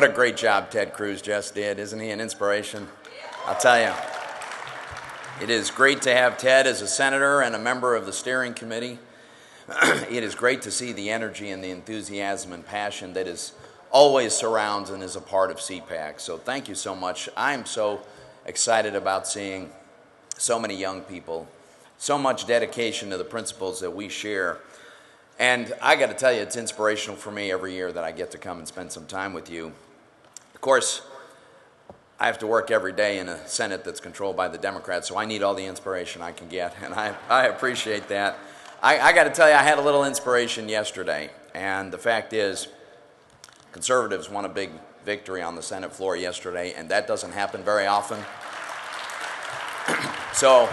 What a great job Ted Cruz just did. Isn't he an inspiration? I'll tell you. It is great to have Ted as a senator and a member of the steering committee. It is great to see the energy and the enthusiasm and passion that is always surrounds and is a part of CPAC. So thank you so much. I'm so excited about seeing so many young people, so much dedication to the principles that we share. And I got to tell you, it's inspirational for me every year that I get to come and spend some time with you. Of course, I have to work every day in a Senate that's controlled by the Democrats, so I need all the inspiration I can get, and I appreciate that. I got to tell you, I had a little inspiration yesterday, and the fact is, conservatives won a big victory on the Senate floor yesterday, and that doesn't happen very often. So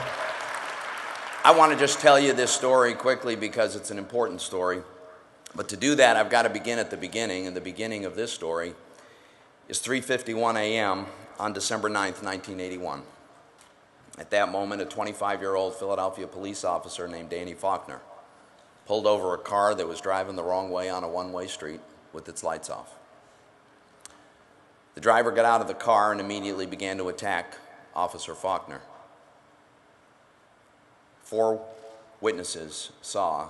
I want to just tell you this story quickly because it's an important story. But to do that, I've got to begin at the beginning, and the beginning of this story is 3:51 a.m. on December 9th, 1981. At that moment, a 25-year-old Philadelphia police officer named Danny Faulkner pulled over a car that was driving the wrong way on a one-way street with its lights off. The driver got out of the car and immediately began to attack Officer Faulkner. 4 witnesses saw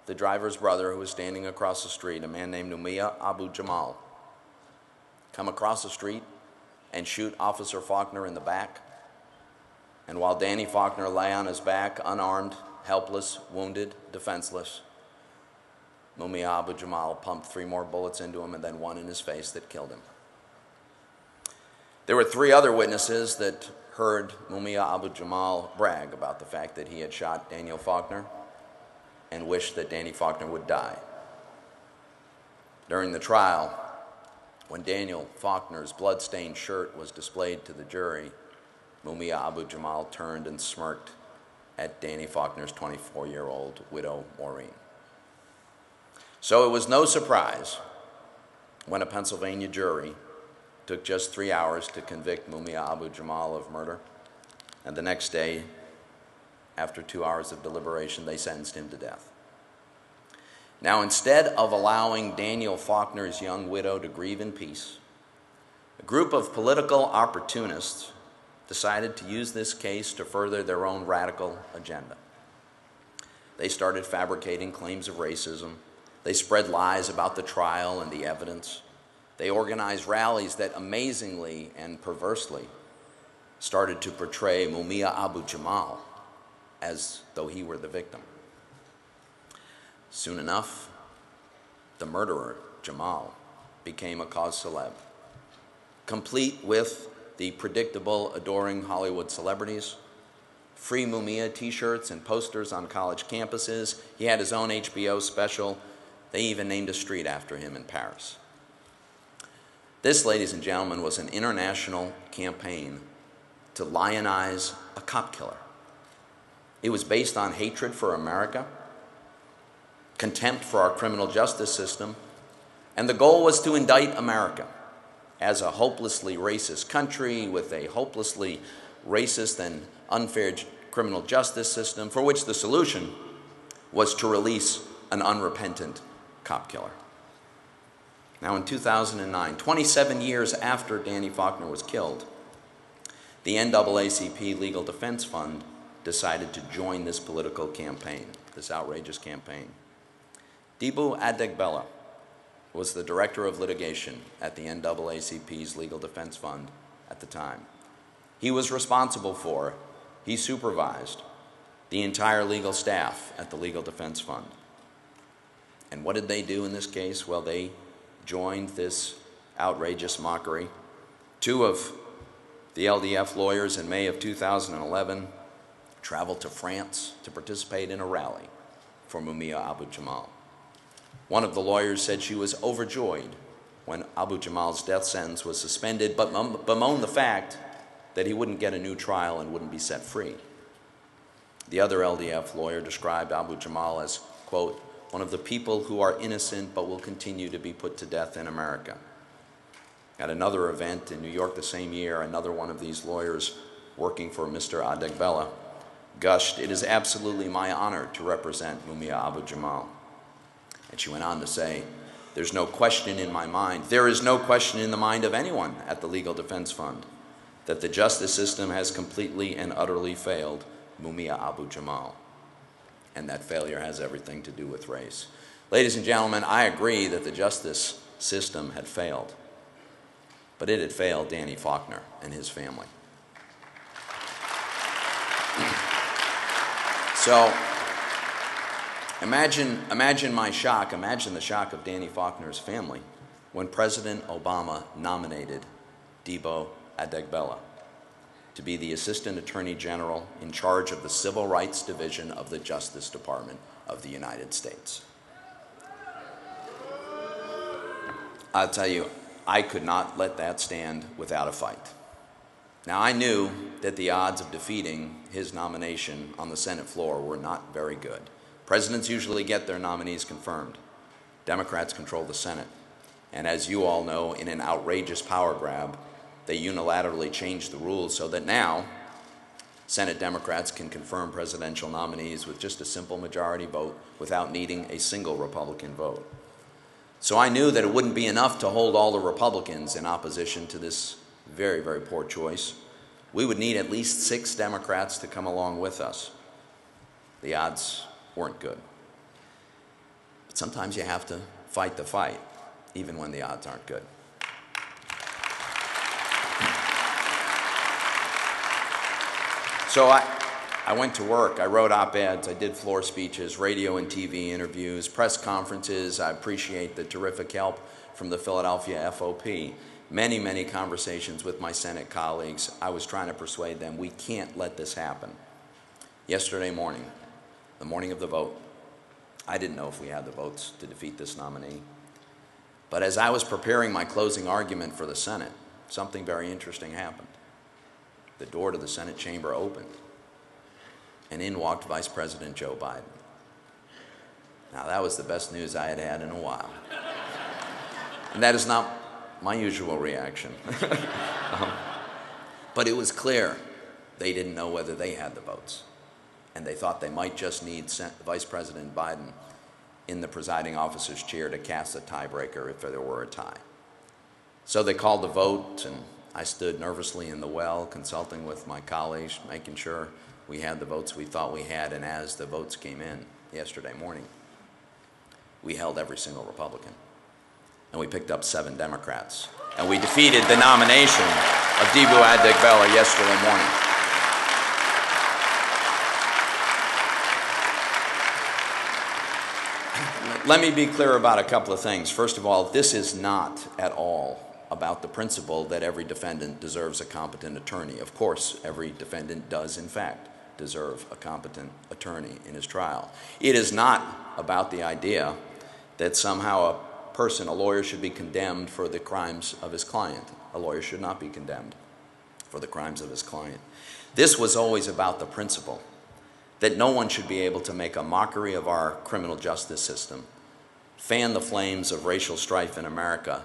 the driver's brother, who was standing across the street, a man named Toomey Abu Jamal, come across the street and shoot Officer Faulkner in the back. And while Danny Faulkner lay on his back, unarmed, helpless, wounded, defenseless, Toomey Abu Jamal pumped 3 more bullets into him and then 1 in his face that killed him. There were 3 other witnesses that heard Toomey Abu Jamal brag about the fact that he had shot Daniel Faulkner and wished that Danny Faulkner would die. During the trial, when Daniel Faulkner's blood-stained shirt was displayed to the jury, Toomey Abu Jamal turned and smirked at Danny Faulkner's 24-year-old widow, Maureen. So it was no surprise when a Pennsylvania jury took just 3 hours to convict Toomey Abu Jamal of murder, and the next day, after 2 hours of deliberation, they sentenced him to death. Now, instead of allowing Daniel Faulkner's young widow to grieve in peace, a group of political opportunists decided to use this case to further their own radical agenda. They started fabricating claims of racism. They spread lies about the trial and the evidence. They organized rallies that amazingly and perversely started to portray Toomey Abu Jamal as though he were the victim. Soon enough, the murderer, Jamal, became a cause célèbre, complete with the predictable adoring Hollywood celebrities, free Mumia t-shirts and posters on college campuses. He had his own HBO special. They even named a street after him in Paris. This, ladies and gentlemen, was an international campaign to lionize a cop killer. It was based on hatred for America, contempt for our criminal justice system, and the goal was to indict America as a hopelessly racist country with a hopelessly racist and unfair criminal justice system, for which the solution was to release an unrepentant cop killer. Now, in 2009, 27 years after Danny Faulkner was killed, the NAACP Legal Defense Fund decided to join this political campaign, this outrageous campaign. Dibu Adegbela was the director of litigation at the NAACP's Legal Defense Fund at the time. He was responsible for, he supervised the entire legal staff at the Legal Defense Fund. And what did they do in this case? Well, they joined this outrageous mockery. 2 of the LDF lawyers in May of 2011 traveled to France to participate in a rally for Toomey Abu Jamal. One of the lawyers said she was overjoyed when Abu Jamal's death sentence was suspended, but bemoaned the fact that he wouldn't get a new trial and wouldn't be set free. The other LDF lawyer described Abu Jamal as, quote, one of the people who are innocent but will continue to be put to death in America. At another event in New York the same year, another one of these lawyers working for Mr. Adegbela gushed, "It is absolutely my honor to represent Toomey Abu Jamal." And she went on to say, There's no question in my mind. There is no question in the mind of anyone at the Legal Defense Fund that the justice system has completely and utterly failed Mumia Abu-Jamal. And that failure has everything to do with race. Ladies and gentlemen, I agree that the justice system had failed, but it had failed Danny Faulkner and his family. So imagine my shock, imagine the shock of Danny Faulkner's family when President Obama nominated Debo Adegbela to be the Assistant Attorney General in charge of the Civil Rights Division of the Justice Department of the United States. I'll tell you, I could not let that stand without a fight. Now, I knew that the odds of defeating his nomination on the Senate floor were not very good. Presidents usually get their nominees confirmed. Democrats control the Senate. And as you all know, in an outrageous power grab, they unilaterally changed the rules so that now Senate Democrats can confirm presidential nominees with just a simple majority vote without needing a single Republican vote. So I knew that it wouldn't be enough to hold all the Republicans in opposition to this very, very poor choice. We would need at least 6 Democrats to come along with us. The odds weren't good. But sometimes you have to fight the fight, even when the odds aren't good. So I went to work. I wrote op-eds. I did floor speeches, radio and TV interviews, press conferences. I appreciate the terrific help from the Philadelphia FOP. Many, many conversations with my Senate colleagues. I was trying to persuade them we can't let this happen. Yesterday morning, the morning of the vote, I didn't know if we had the votes to defeat this nominee. But as I was preparing my closing argument for the Senate, something very interesting happened. The door to the Senate chamber opened, and in walked Vice President Joe Biden. Now, that was the best news I had had in a while. And that is not my usual reaction. But it was clear they didn't know whether they had the votes, and they thought they might just need Vice President Biden in the presiding officer's chair to cast a tiebreaker if there were a tie. So they called the vote, and I stood nervously in the well, consulting with my colleagues, making sure we had the votes we thought we had, and as the votes came in yesterday morning, we held every single Republican, and we picked up 7 Democrats, and we defeated the nomination of Debo Adegbela yesterday morning. Let me be clear about a couple of things. First of all, this is not at all about the principle that every defendant deserves a competent attorney. Of course, every defendant does, in fact, deserve a competent attorney in his trial. It is not about the idea that somehow a lawyer should be condemned for the crimes of his client. A lawyer should not be condemned for the crimes of his client. This was always about the principle that no one should be able to make a mockery of our criminal justice system, fan the flames of racial strife in America,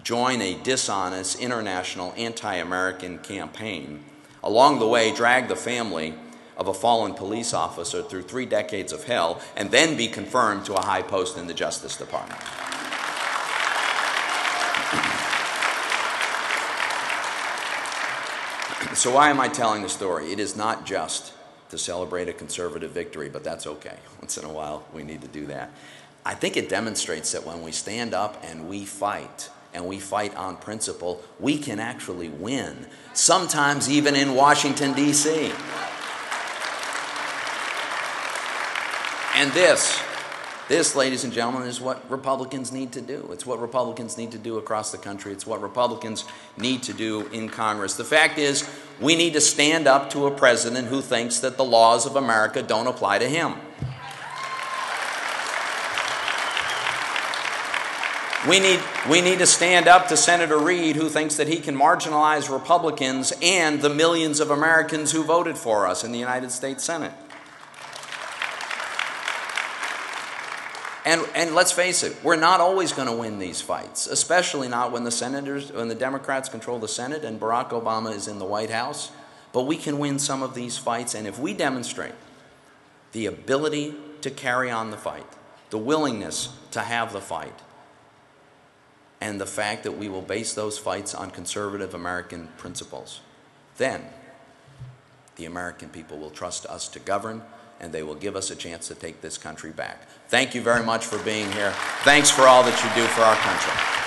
join a dishonest international anti-American campaign, along the way drag the family of a fallen police officer through 3 decades of hell, and then be confirmed to a high post in the Justice Department. So why am I telling the story? It is not just to celebrate a conservative victory, but that's okay. Once in a while, we need to do that. I think it demonstrates that when we stand up and we fight on principle, we can actually win, sometimes even in Washington, D.C. And this, ladies and gentlemen, is what Republicans need to do. It's what Republicans need to do across the country. It's what Republicans need to do in Congress. The fact is, we need to stand up to a president who thinks that the laws of America don't apply to him. We need to stand up to Senator Reid, who thinks that he can marginalize Republicans and the millions of Americans who voted for us in the United States Senate. And let's face it, we're not always going to win these fights, especially not when the Democrats control the Senate and Barack Obama is in the White House. But we can win some of these fights, and if we demonstrate the ability to carry on the fight, the willingness to have the fight, and the fact that we will base those fights on conservative American principles, then the American people will trust us to govern, and they will give us a chance to take this country back. Thank you very much for being here. Thanks for all that you do for our country.